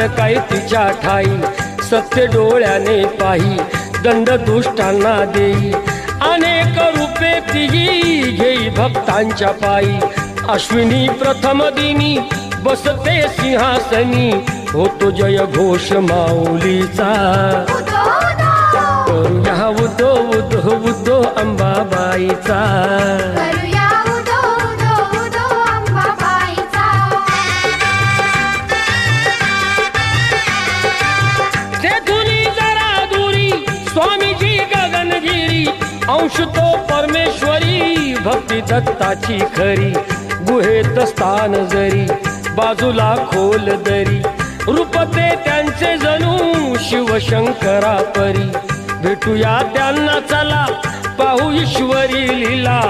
काय तिच्या ठाई, सत्य डोळ्याने पाही दंड दुष्टांना देई, अनेक रूपे तिही घेई भक्तांच्या पायी, अश्विनी प्रथम दिनी बसते सिंहासनी, होतो जय घोष माऊलीचा, करूया उदो उदो उदो अंबाबाईचा, करूया उदो उदो उदो अंबाबाईचा. तेथुनी जरा दुरी स्वामीजी गगनगिरी, अंश तो परमेश्वरी भक्ती दत्ताची खरी, गुहेत स्थान जरी बाजूला खोल दरी, रूपते त्यांचे जणू शिवशंकरा परी, भेटूया त्यांना चला पाहू ईश्वरी लीला,